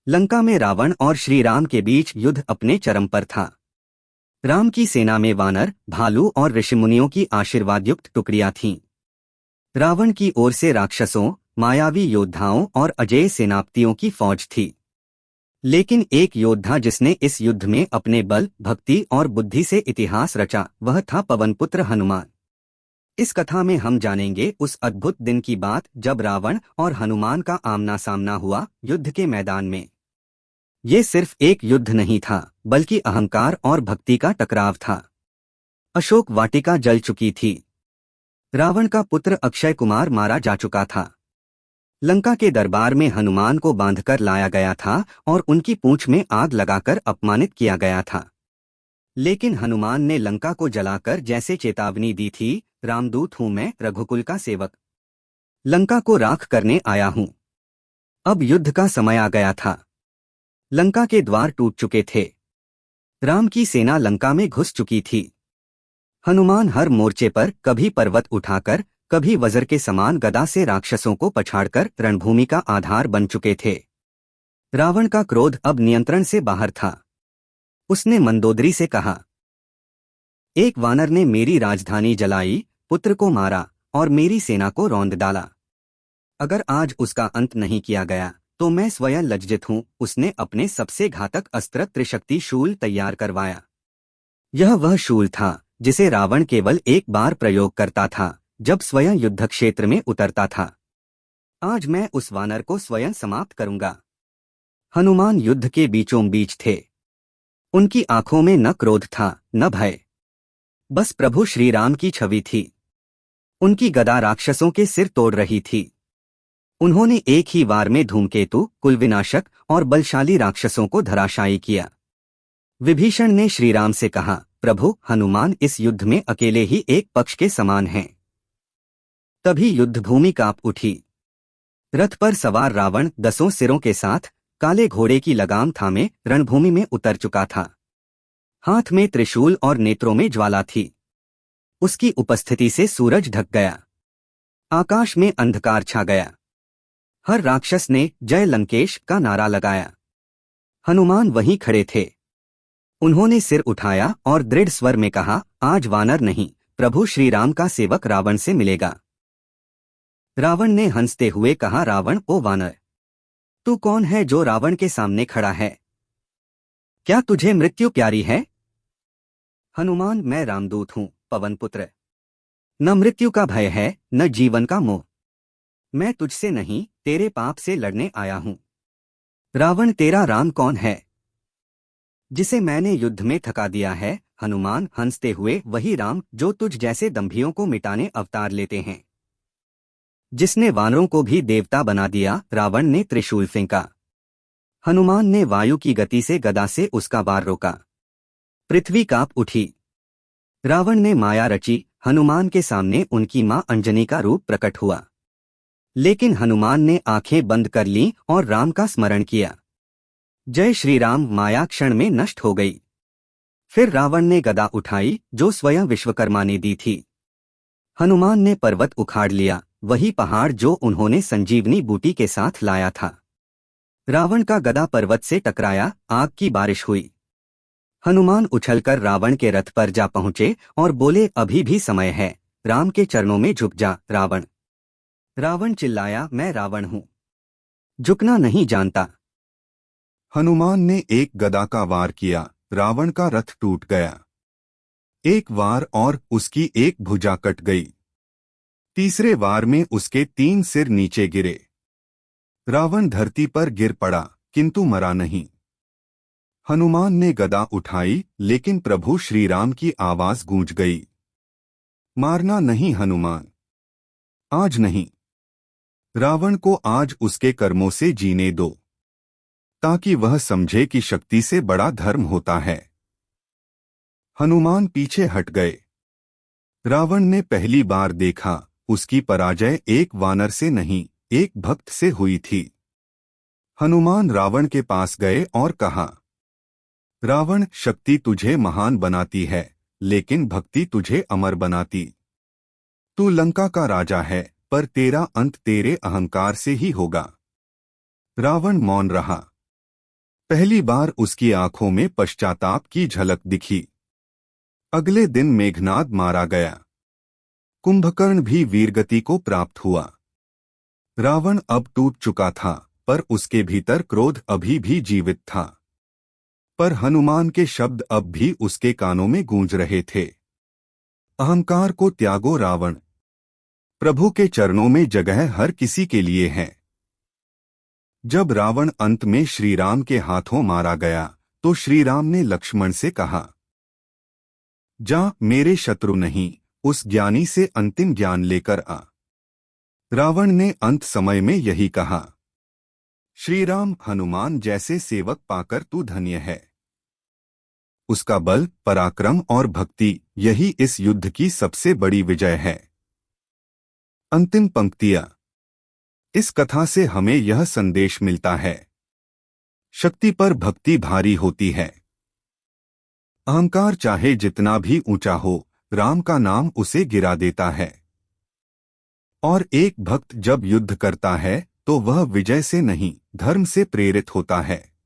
लंका में रावण और श्री राम के बीच युद्ध अपने चरम पर था। राम की सेना में वानर, भालू और ऋषिमुनियों की आशीर्वादयुक्त टुकड़ियां थीं। रावण की ओर से राक्षसों, मायावी योद्धाओं और अजेय सेनापतियों की फौज थी। लेकिन एक योद्धा जिसने इस युद्ध में अपने बल, भक्ति और बुद्धि से इतिहास रचा, वह था पवनपुत्र हनुमान। इस कथा में हम जानेंगे उस अद्भुत दिन की बात जब रावण और हनुमान का आमना सामना हुआ युद्ध के मैदान में। ये सिर्फ एक युद्ध नहीं था, बल्कि अहंकार और भक्ति का टकराव था। अशोक वाटिका जल चुकी थी। रावण का पुत्र अक्षय कुमार मारा जा चुका था। लंका के दरबार में हनुमान को बांधकर लाया गया था और उनकी पूंछ में आग लगाकर अपमानित किया गया था। लेकिन हनुमान ने लंका को जलाकर जैसे चेतावनी दी थी, रामदूत हूं मैं, रघुकुल का सेवक, लंका को राख करने आया हूं। अब युद्ध का समय आ गया था। लंका के द्वार टूट चुके थे। राम की सेना लंका में घुस चुकी थी। हनुमान हर मोर्चे पर कभी पर्वत उठाकर, कभी वज्र के समान गदा से राक्षसों को पछाड़कर रणभूमि का आधार बन चुके थे। रावण का क्रोध अब नियंत्रण से बाहर था। उसने मंदोदरी से कहा, एक वानर ने मेरी राजधानी जलाई, पुत्र को मारा और मेरी सेना को रौंद डाला। अगर आज उसका अंत नहीं किया गया तो मैं स्वयं लज्जित हूं। उसने अपने सबसे घातक अस्त्र त्रिशक्ति शूल तैयार करवाया। यह वह शूल था जिसे रावण केवल एक बार प्रयोग करता था, जब स्वयं युद्ध क्षेत्र में उतरता था। आज मैं उस वानर को स्वयं समाप्त करूंगा। हनुमान युद्ध के बीचों बीच थे। उनकी आंखों में न क्रोध था, न भय, बस प्रभु श्री राम की छवि थी। उनकी गदा राक्षसों के सिर तोड़ रही थी। उन्होंने एक ही वार में धूमकेतु, कुलविनाशक और बलशाली राक्षसों को धराशायी किया। विभीषण ने श्रीराम से कहा, प्रभु, हनुमान इस युद्ध में अकेले ही एक पक्ष के समान हैं। तभी युद्धभूमि कांप उठी। रथ पर सवार रावण 10 सिरों के साथ काले घोड़े की लगाम थामे रणभूमि में उतर चुका था। हाथ में त्रिशूल और नेत्रों में ज्वाला थी। उसकी उपस्थिति से सूरज ढक गया। आकाश में अंधकार छा गया। हर राक्षस ने जय लंकेश का नारा लगाया। हनुमान वहीं खड़े थे। उन्होंने सिर उठाया और दृढ़ स्वर में कहा, आज वानर नहीं, प्रभु श्री राम का सेवक रावण से मिलेगा। रावण ने हंसते हुए कहा, रावण, ओ वानर, तू कौन है जो रावण के सामने खड़ा है? क्या तुझे मृत्यु प्यारी है? हनुमान, मैं रामदूत हूं, पवनपुत्र। न मृत्यु का भय है, न जीवन का मोह। मैं तुझसे नहीं, तेरे पाप से लड़ने आया हूं। रावण, तेरा राम कौन है जिसे मैंने युद्ध में थका दिया है? हनुमान हंसते हुए, वही राम जो तुझ जैसे दंभियों को मिटाने अवतार लेते हैं, जिसने वानरों को भी देवता बना दिया। रावण ने त्रिशूल फेंका। हनुमान ने वायु की गति से गदा से उसका वार रोका। पृथ्वी कांप उठी। रावण ने माया रची। हनुमान के सामने उनकी मां अंजनी का रूप प्रकट हुआ। लेकिन हनुमान ने आंखें बंद कर लीं और राम का स्मरण किया। जय श्री राम। माया क्षण में नष्ट हो गई। फिर रावण ने गदा उठाई जो स्वयं विश्वकर्मा ने दी थी। हनुमान ने पर्वत उखाड़ लिया, वही पहाड़ जो उन्होंने संजीवनी बूटी के साथ लाया था। रावण का गदा पर्वत से टकराया, आग की बारिश हुई। हनुमान उछलकर रावण के रथ पर जा पहुंचे और बोले, अभी भी समय है, राम के चरणों में झुक जा, रावण। रावण चिल्लाया, मैं रावण हूं, झुकना नहीं जानता। हनुमान ने एक गदा का वार किया, रावण का रथ टूट गया। एक वार और उसकी एक भुजा कट गई। तीसरे वार में उसके 3 सिर नीचे गिरे। रावण धरती पर गिर पड़ा, किंतु मरा नहीं। हनुमान ने गदा उठाई, लेकिन प्रभु श्री राम की आवाज गूंज गई, मारना नहीं हनुमान, आज नहीं। रावण को आज उसके कर्मों से जीने दो, ताकि वह समझे कि शक्ति से बड़ा धर्म होता है। हनुमान पीछे हट गए। रावण ने पहली बार देखा, उसकी पराजय एक वानर से नहीं, एक भक्त से हुई थी। हनुमान रावण के पास गए और कहा, रावण, शक्ति तुझे महान बनाती है, लेकिन भक्ति तुझे अमर बनाती। तू लंका का राजा है, पर तेरा अंत तेरे अहंकार से ही होगा। रावण मौन रहा। पहली बार उसकी आंखों में पश्चाताप की झलक दिखी। अगले दिन मेघनाद मारा गया। कुंभकर्ण भी वीरगति को प्राप्त हुआ। रावण अब टूट चुका था, पर उसके भीतर क्रोध अभी भी जीवित था। पर हनुमान के शब्द अब भी उसके कानों में गूंज रहे थे। अहंकार को त्यागो रावण, प्रभु के चरणों में जगह हर किसी के लिए है। जब रावण अंत में श्री राम के हाथों मारा गया, तो श्री राम ने लक्ष्मण से कहा, जा मेरे शत्रु नहीं, उस ज्ञानी से अंतिम ज्ञान लेकर आ। रावण ने अंत समय में यही कहा। श्री राम हनुमान जैसे सेवक पाकर तू धन्य है। उसका बल, पराक्रम और भक्ति, यही इस युद्ध की सबसे बड़ी विजय है। अंतिम पंक्तियां। इस कथा से हमें यह संदेश मिलता है, शक्ति पर भक्ति भारी होती है। अहंकार चाहे जितना भी ऊंचा हो, राम का नाम उसे गिरा देता है। और एक भक्त जब युद्ध करता है तो वह विजय से नहीं, धर्म से प्रेरित होता है।